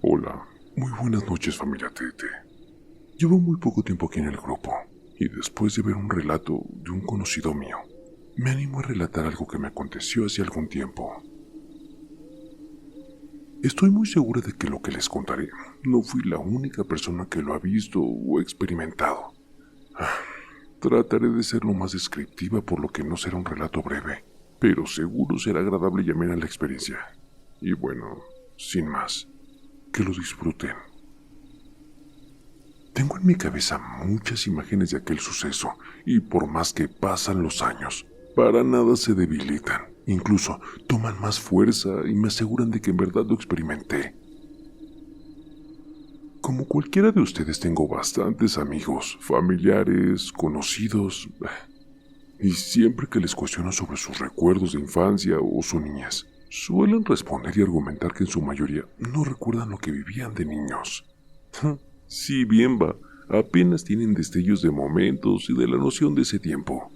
Hola, muy buenas noches, familia Tete. Llevo muy poco tiempo aquí en el grupo, y después de ver un relato de un conocido mío, me animo a relatar algo que me aconteció hace algún tiempo. Estoy muy segura de que lo que les contaré no fui la única persona que lo ha visto o experimentado. Trataré de ser lo más descriptiva, por lo que no será un relato breve, pero seguro será agradable y amena la experiencia. Y bueno, sin más, que lo disfruten. Tengo en mi cabeza muchas imágenes de aquel suceso, y por más que pasan los años, para nada se debilitan. Incluso toman más fuerza y me aseguran de que en verdad lo experimenté. Como cualquiera de ustedes, tengo bastantes amigos, familiares, conocidos, y siempre que les cuestiono sobre sus recuerdos de infancia o su niñez, suelen responder y argumentar que en su mayoría no recuerdan lo que vivían de niños. Sí, bien va, apenas tienen destellos de momentos y de la noción de ese tiempo.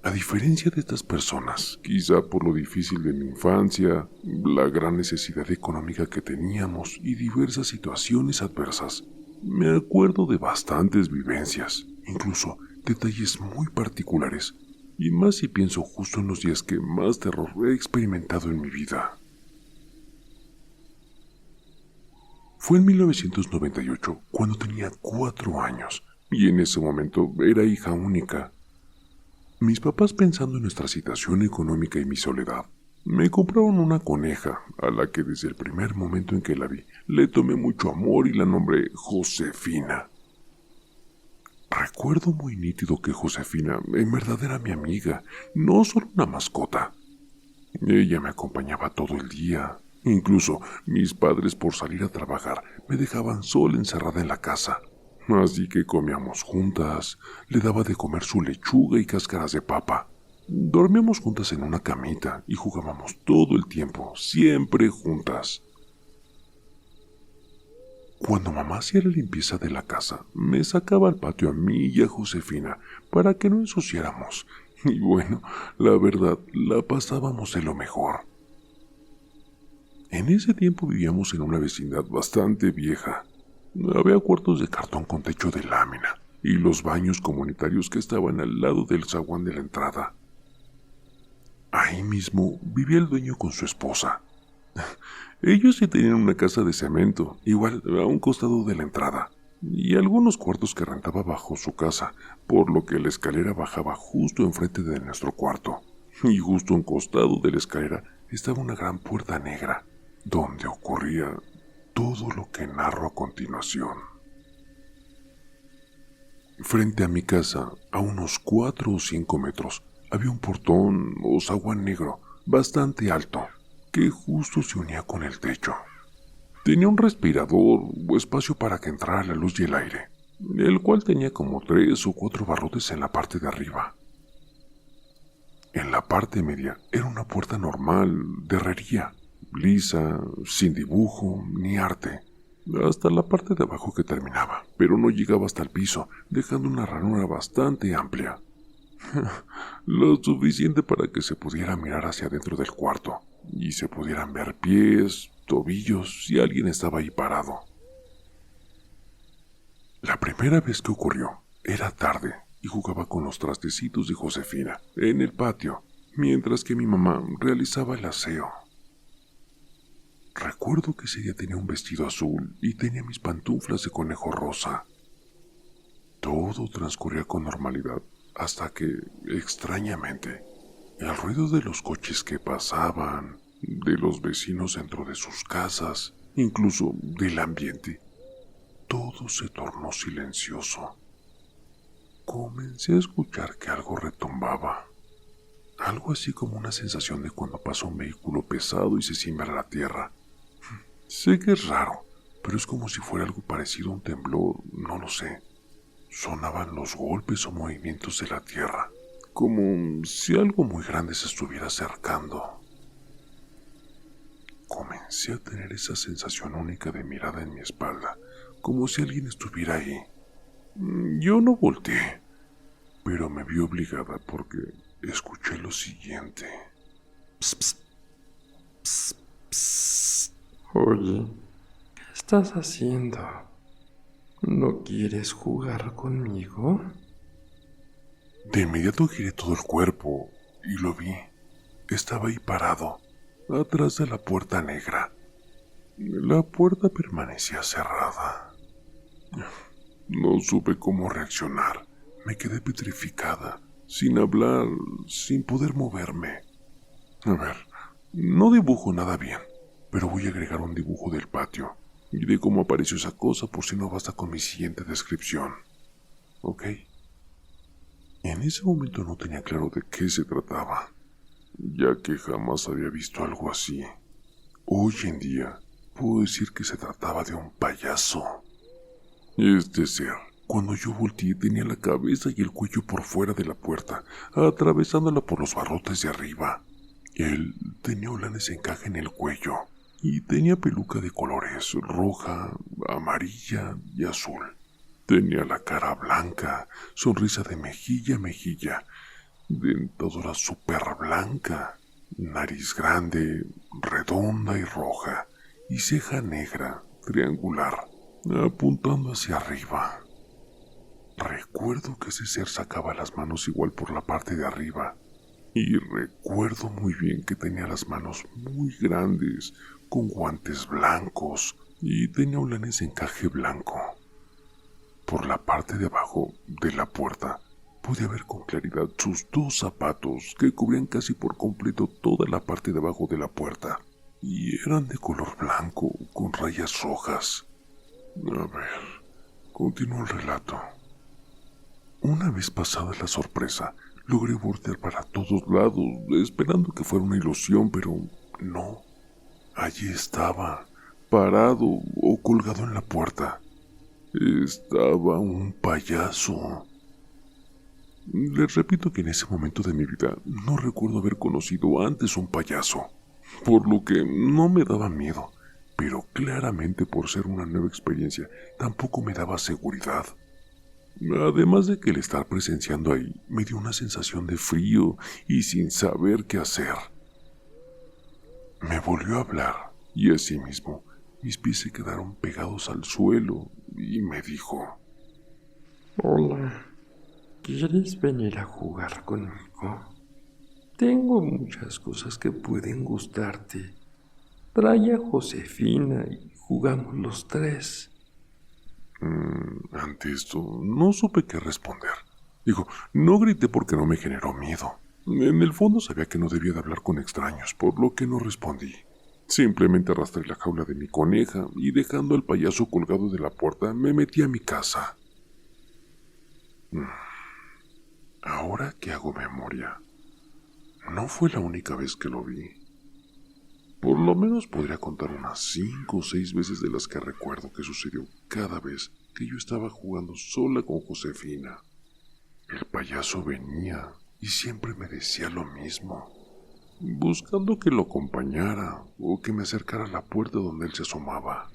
A diferencia de estas personas, quizá por lo difícil de mi infancia, la gran necesidad económica que teníamos y diversas situaciones adversas, me acuerdo de bastantes vivencias, incluso detalles muy particulares, y más si pienso justo en los días que más terror he experimentado en mi vida. Fue en 1998, cuando tenía 4 años, y en ese momento era hija única. Mis papás, pensando en nuestra situación económica y mi soledad, me compraron una coneja, a la que desde el primer momento en que la vi, le tomé mucho amor y la nombré Josefina. Recuerdo muy nítido que Josefina en verdad era mi amiga, no solo una mascota. Ella me acompañaba todo el día. Incluso mis padres, por salir a trabajar, me dejaban sola encerrada en la casa. Así que comíamos juntas, le daba de comer su lechuga y cáscaras de papa. Dormíamos juntas en una camita y jugábamos todo el tiempo, siempre juntas. Cuando mamá hacía la limpieza de la casa, me sacaba al patio a mí y a Josefina para que no ensuciáramos. Y bueno, la verdad, la pasábamos de lo mejor. En ese tiempo vivíamos en una vecindad bastante vieja. Había cuartos de cartón con techo de lámina y los baños comunitarios que estaban al lado del zaguán de la entrada. Ahí mismo vivía el dueño con su esposa. Ellos sí tenían una casa de cemento, igual a un costado de la entrada, y algunos cuartos que rentaba bajo su casa, por lo que la escalera bajaba justo enfrente de nuestro cuarto. Y justo a un costado de la escalera estaba una gran puerta negra, donde ocurría todo lo que narro a continuación. Frente a mi casa, a unos 4 o 5 metros, había un portón o zaguán negro bastante alto, que justo se unía con el techo. Tenía un respirador o espacio para que entrara la luz y el aire, el cual tenía como 3 o 4 barrotes en la parte de arriba. En la parte media era una puerta normal de herrería, lisa, sin dibujo ni arte, hasta la parte de abajo que terminaba, pero no llegaba hasta el piso, dejando una ranura bastante amplia. Lo suficiente para que se pudiera mirar hacia adentro del cuarto y se pudieran ver pies, tobillos, si alguien estaba ahí parado. La primera vez que ocurrió era tarde y jugaba con los trastecitos de Josefina en el patio, mientras que mi mamá realizaba el aseo. Recuerdo que ese día tenía un vestido azul y tenía mis pantuflas de conejo rosa. Todo transcurría con normalidad hasta que, extrañamente, el ruido de los coches que pasaban, de los vecinos dentro de sus casas, incluso del ambiente, todo se tornó silencioso. Comencé a escuchar que algo retumbaba, algo así como una sensación de cuando pasa un vehículo pesado y se siembra la tierra. Sé que es raro, pero es como si fuera algo parecido a un temblor, no lo sé. Sonaban los golpes o movimientos de la tierra, como si algo muy grande se estuviera acercando. Comencé comencé a tener esa sensación única de mirada en mi espalda, como si alguien estuviera ahí. Yo no volteé, pero me vi obligada porque escuché lo siguiente. Psst, psst, psst, psst. Oye, ¿qué estás haciendo? ¿No quieres jugar conmigo? De inmediato giré todo el cuerpo y lo vi. Estaba ahí parado, atrás de la puerta negra. La puerta permanecía cerrada. No supe cómo reaccionar. Me quedé petrificada, sin hablar, sin poder moverme. A ver, no dibujo nada bien, pero voy a agregar un dibujo del patio y de cómo apareció esa cosa por si no basta con mi siguiente descripción. ¿Ok? En ese momento no tenía claro de qué se trataba, ya que jamás había visto algo así. Hoy en día, puedo decir que se trataba de un payaso. Este ser, cuando yo volteé, tenía la cabeza y el cuello por fuera de la puerta, atravesándola por los barrotes de arriba. Él tenía holanes de encaje en el cuello y tenía peluca de colores roja, amarilla y azul. Tenía la cara blanca, sonrisa de mejilla a mejilla, dentadura súper blanca, nariz grande, redonda y roja, y ceja negra, triangular, apuntando hacia arriba. Recuerdo que ese ser sacaba las manos igual por la parte de arriba, y recuerdo muy bien que tenía las manos muy grandes, con guantes blancos, y tenía holanes de encaje blanco. Por la parte de abajo de la puerta pude ver con claridad sus dos zapatos que cubrían casi por completo toda la parte de abajo de la puerta, y eran de color blanco con rayas rojas. A ver, continúa el relato. Una vez pasada la sorpresa, logré voltear para todos lados, esperando que fuera una ilusión, pero no. Allí estaba, parado o colgado en la puerta. Estaba un payaso. Les repito que en ese momento de mi vida no recuerdo haber conocido antes un payaso, por lo que no me daba miedo, pero claramente por ser una nueva experiencia tampoco me daba seguridad. Además de que el estar presenciando ahí me dio una sensación de frío y sin saber qué hacer. Me volvió a hablar y asimismo mis pies se quedaron pegados al suelo y me dijo: Hola, ¿quieres venir a jugar conmigo? Tengo muchas cosas que pueden gustarte. Trae a Josefina y jugamos los tres. Ante esto, no supe qué responder. Digo, no grité porque no me generó miedo. En el fondo sabía que no debía de hablar con extraños, por lo que no respondí. Simplemente arrastré la jaula de mi coneja y dejando al payaso colgado de la puerta, me metí a mi casa. Ahora que hago memoria, no fue la única vez que lo vi. Por lo menos podría contar unas 5 o 6 veces de las que recuerdo que sucedió cada vez que yo estaba jugando sola con Josefina. El payaso venía y siempre me decía lo mismo, buscando que lo acompañara o que me acercara a la puerta donde él se asomaba.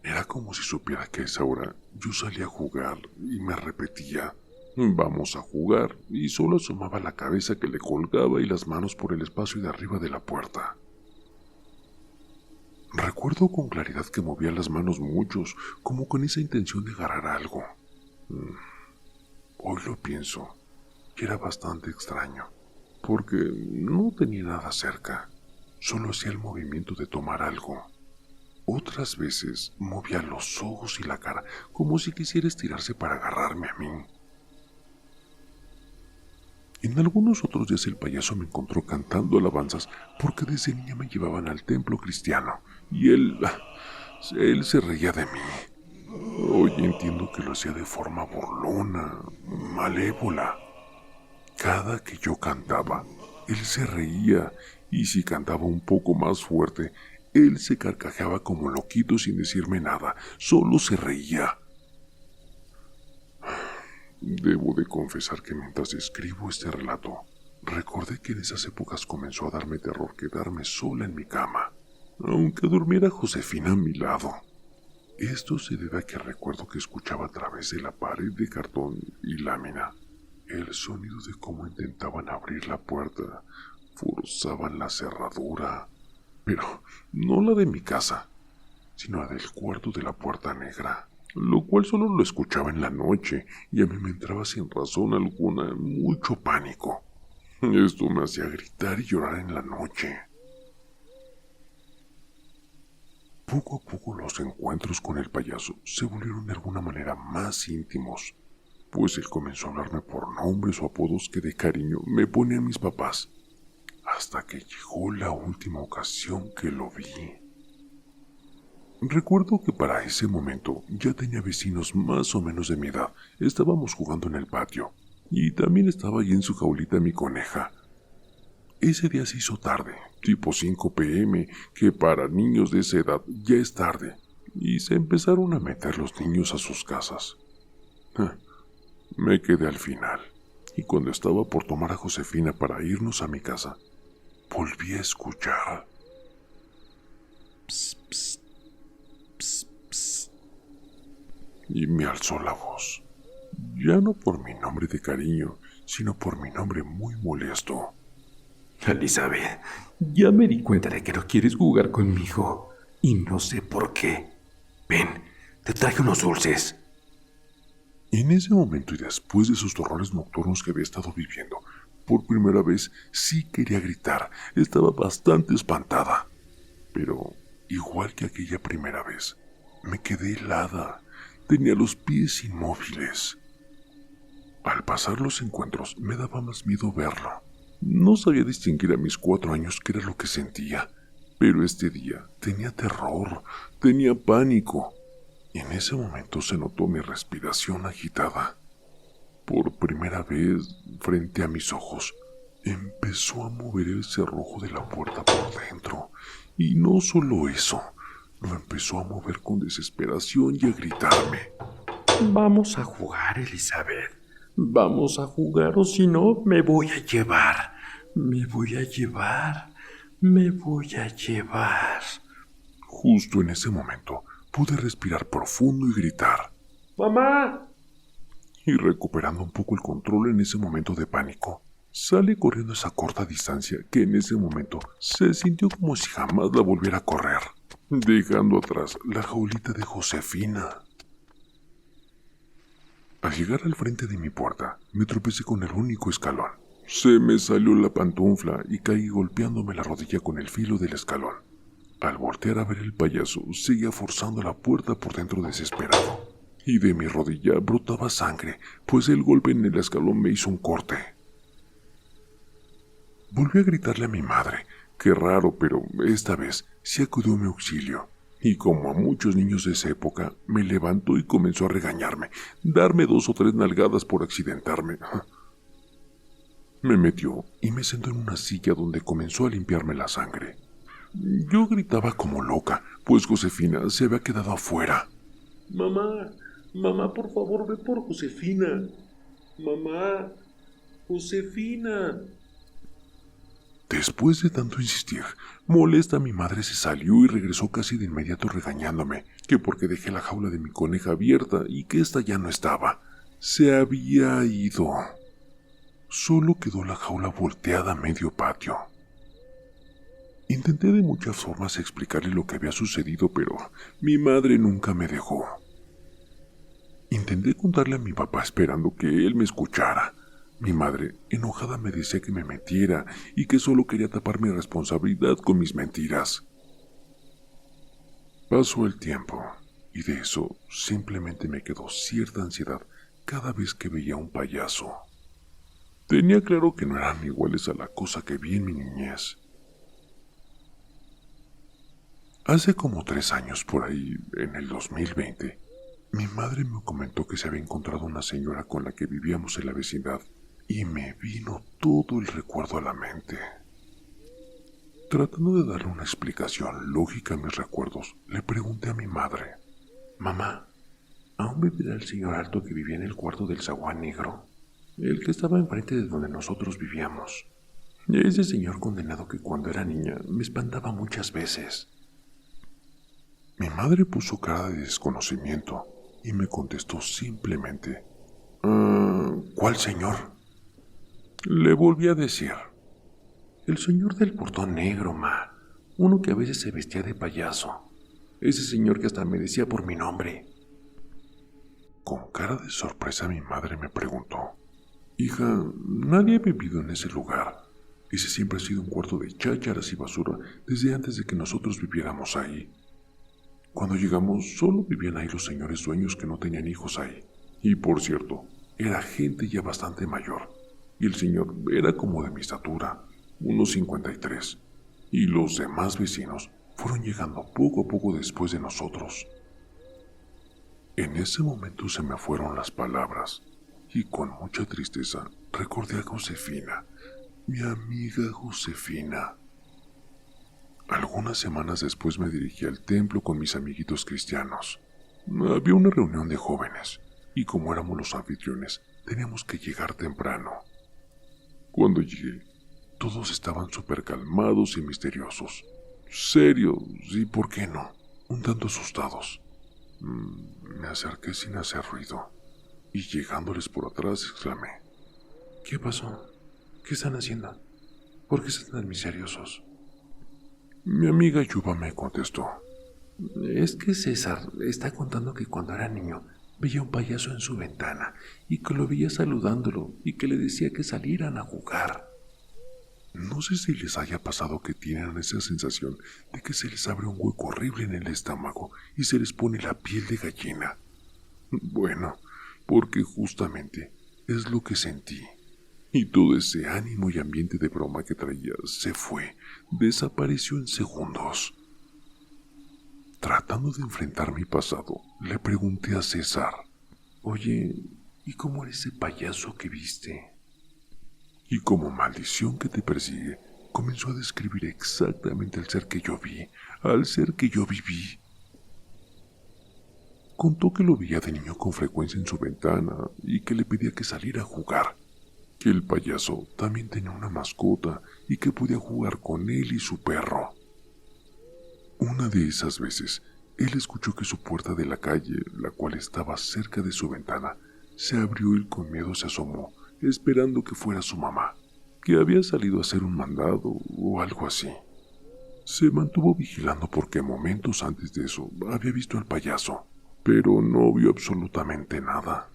Era como si supiera que a esa hora yo salía a jugar y me repetía: vamos a jugar, y solo asomaba la cabeza que le colgaba y las manos por el espacio de arriba de la puerta. Recuerdo con claridad que movía las manos muchos, como con esa intención de agarrar algo. Hoy lo pienso, y era bastante extraño, porque no tenía nada cerca, solo hacía el movimiento de tomar algo. Otras veces movía los ojos y la cara, como si quisiera estirarse para agarrarme a mí. En algunos otros días el payaso me encontró cantando alabanzas porque desde niña me llevaban al templo cristiano y él se reía de mí. Hoy entiendo que lo hacía de forma burlona, malévola. Cada que yo cantaba, él se reía y si cantaba un poco más fuerte, él se carcajeaba como loquito sin decirme nada, solo se reía. Debo de confesar que mientras escribo este relato, Recordé que en esas épocas comenzó a darme terror quedarme sola en mi cama, aunque durmiera Josefina a mi lado. Esto se debe a que recuerdo que escuchaba a través de la pared de cartón y lámina el sonido de cómo intentaban abrir la puerta, forzaban la cerradura, pero no la de mi casa, sino la del cuarto de la puerta negra, lo cual solo lo escuchaba en la noche y a mí me entraba sin razón alguna mucho pánico. Esto me hacía gritar y llorar en la noche. Poco a poco los encuentros con el payaso se volvieron de alguna manera más íntimos, pues él comenzó a hablarme por nombres o apodos que de cariño me ponían mis papás, hasta que llegó la última ocasión que lo vi. Recuerdo que para ese momento ya tenía vecinos más o menos de mi edad. Estábamos jugando en el patio y también estaba ahí en su jaulita mi coneja. Ese día se hizo tarde, tipo 5 p.m., que para niños de esa edad ya es tarde, y se empezaron a meter los niños a sus casas. Me quedé al final, y cuando estaba por tomar a Josefina para irnos a mi casa, volví a escuchar. Psst, psst, psst, psst. Y me alzó la voz, ya no por mi nombre de cariño, sino por mi nombre muy molesto. Elizabeth, ya me di cuenta de que no quieres jugar conmigo, y no sé por qué. Ven, te traje unos dulces. En ese momento y después de esos horrores nocturnos que había estado viviendo, por primera vez sí quería gritar. Estaba bastante espantada. Pero, igual que aquella primera vez, me quedé helada. Tenía los pies inmóviles. Al pasar los encuentros, me daba más miedo verlo. No sabía distinguir a mis 4 años qué era lo que sentía, pero este día tenía terror, tenía pánico. Y en ese momento se notó mi respiración agitada. Por primera vez, frente a mis ojos, empezó a mover el cerrojo de la puerta por dentro. Y no solo eso, lo empezó a mover con desesperación y a gritarme. Vamos a jugar, Elizabeth. Vamos a jugar o si no, me voy a llevar. Me voy a llevar. Me voy a llevar. Justo en ese momento, pude respirar profundo y gritar. ¡Mamá! Y recuperando un poco el control en ese momento de pánico, salí corriendo esa corta distancia que en ese momento se sintió como si jamás la volviera a correr, dejando atrás la jaulita de Josefina. Al llegar al frente de mi puerta, me tropecé con el único escalón. Se me salió la pantufla y caí golpeándome la rodilla con el filo del escalón. Al voltear a ver el payaso, seguía forzando la puerta por dentro desesperado. Y de mi rodilla brotaba sangre, pues el golpe en el escalón me hizo un corte. Volví a gritarle a mi madre. Qué raro, pero esta vez sí acudió a mi auxilio. Y como a muchos niños de esa época, me levantó y comenzó a regañarme, darme 2 o 3 nalgadas por accidentarme. Me metió y me sentó en una silla donde comenzó a limpiarme la sangre. Yo gritaba como loca, pues Josefina se había quedado afuera. Mamá, mamá, por favor, ve por Josefina. Mamá, Josefina. Después de tanto insistir, molesta mi madre se salió y regresó casi de inmediato regañándome, que porque dejé la jaula de mi coneja abierta y que ésta ya no estaba. Se había ido. Solo quedó la jaula volteada a medio patio. Intenté de muchas formas explicarle lo que había sucedido, pero mi madre nunca me dejó. Intenté contarle a mi papá esperando que él me escuchara. Mi madre, enojada, me decía que me metiera y que solo quería tapar mi responsabilidad con mis mentiras. Pasó el tiempo, y de eso simplemente me quedó cierta ansiedad cada vez que veía un payaso. Tenía claro que no eran iguales a la cosa que vi en mi niñez. Hace como 3 años por ahí, en el 2020, mi madre me comentó que se había encontrado una señora con la que vivíamos en la vecindad y me vino todo el recuerdo a la mente. Tratando de darle una explicación lógica a mis recuerdos, le pregunté a mi madre: «Mamá, ¿aún vivirá el señor alto que vivía en el cuarto del zaguán negro? El que estaba enfrente de donde nosotros vivíamos». Ese señor condenado que cuando era niña me espantaba muchas veces. Mi madre puso cara de desconocimiento y me contestó simplemente: ¿Cuál señor? Le volví a decir: El señor del portón negro, ma. Uno que a veces se vestía de payaso. Ese señor que hasta me decía por mi nombre. Con cara de sorpresa mi madre me preguntó: Hija, nadie ha vivido en ese lugar. Ese siempre ha sido un cuarto de chácharas y basura desde antes de que nosotros viviéramos ahí. Cuando llegamos, solo vivían ahí los señores dueños que no tenían hijos ahí. Y por cierto, era gente ya bastante mayor. Y el señor era como de mi estatura, unos 53. Y los demás vecinos fueron llegando poco a poco después de nosotros. En ese momento se me fueron las palabras y con mucha tristeza recordé a Josefina, mi amiga Josefina. Algunas semanas después me dirigí al templo con mis amiguitos cristianos. Había una reunión de jóvenes y como éramos los anfitriones, teníamos que llegar temprano. Cuando llegué, todos estaban súper calmados y misteriosos, serios y, ¿por qué no?, un tanto asustados. Me acerqué sin hacer ruido y llegándoles por atrás exclamé: ¿Qué pasó? ¿Qué están haciendo? ¿Por qué están tan misteriosos? Mi amiga Yuba me contestó: Es que César está contando que cuando era niño veía un payaso en su ventana y que lo veía saludándolo y que le decía que salieran a jugar. No sé si les haya pasado que tienen esa sensación de que se les abre un hueco horrible en el estómago y se les pone la piel de gallina. Bueno, porque justamente es lo que sentí. Y todo ese ánimo y ambiente de broma que traía se fue, desapareció en segundos. Tratando de enfrentar mi pasado, le pregunté a César: Oye, ¿y cómo era ese payaso que viste? Y como maldición que te persigue, comenzó a describir exactamente el ser que yo vi, al ser que yo viví. Contó que lo veía de niño con frecuencia en su ventana y que le pedía que saliera a jugar, que el payaso también tenía una mascota y que podía jugar con él y su perro. Una de esas veces, él escuchó que su puerta de la calle, la cual estaba cerca de su ventana, se abrió y con miedo se asomó, esperando que fuera su mamá, que había salido a hacer un mandado o algo así. Se mantuvo vigilando porque momentos antes de eso había visto al payaso, pero no vio absolutamente nada.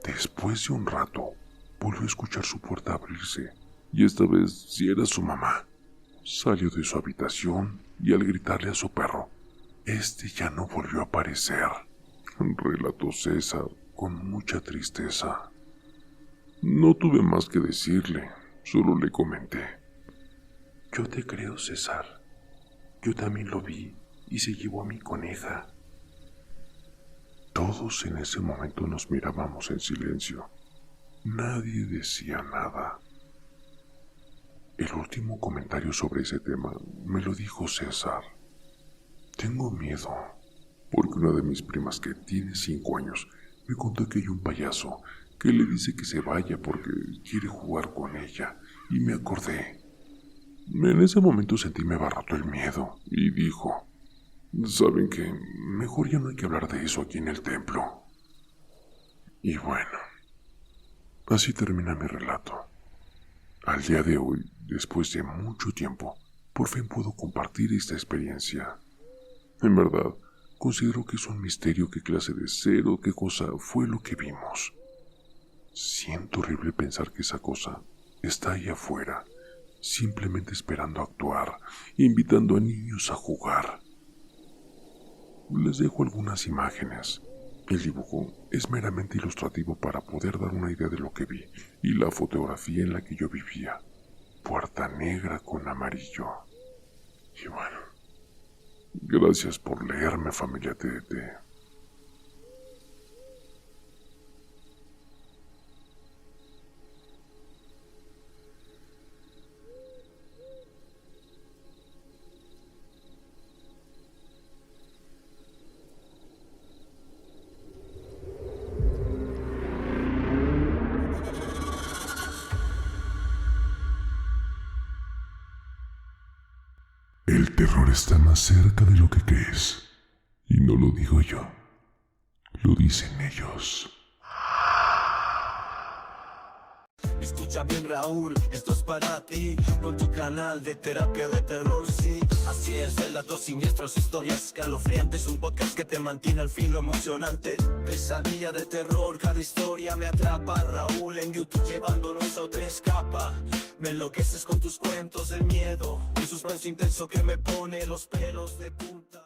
Después de un rato, volvió a escuchar su puerta abrirse, y esta vez sí era su mamá. Salió de su habitación y al gritarle a su perro, este ya no volvió a aparecer, relató César con mucha tristeza. No tuve más que decirle, solo le comenté: Yo te creo, César. Yo también lo vi y se llevó a mi coneja. Todos en ese momento nos mirábamos en silencio. Nadie decía nada. El último comentario sobre ese tema me lo dijo César. Tengo miedo, porque una de mis primas que tiene 5 años me contó que hay un payaso que le dice que se vaya porque quiere jugar con ella, y me acordé. En ese momento sentí me abarrotó el miedo y dijo: ¿saben qué? Mejor ya no hay que hablar de eso aquí en el templo. Y bueno, así termina mi relato. Al día de hoy, después de mucho tiempo, por fin puedo compartir esta experiencia. En verdad, considero que es un misterio qué clase de ser o qué cosa fue lo que vimos. Siento horrible pensar que esa cosa está ahí afuera, simplemente esperando actuar, invitando a niños a jugar. Les dejo algunas imágenes. El dibujo es meramente ilustrativo para poder dar una idea de lo que vi, y la fotografía en la que yo vivía, puerta negra con amarillo. Y bueno, gracias por leerme, familia TDT. está más cerca de lo que crees. Y no lo digo yo, lo dicen ellos. Escucha bien, Raúl, esto es para ti, con tu canal de terapia de terror, sí. Así es, relatos siniestros, historias escalofriantes, un podcast que te mantiene al filo emocionante. Pesadilla de terror, cada historia me atrapa. Raúl en YouTube llevándonos a otra escapa. Me enloqueces con tus cuentos del miedo, un suspenso intenso que me pone los pelos de punta.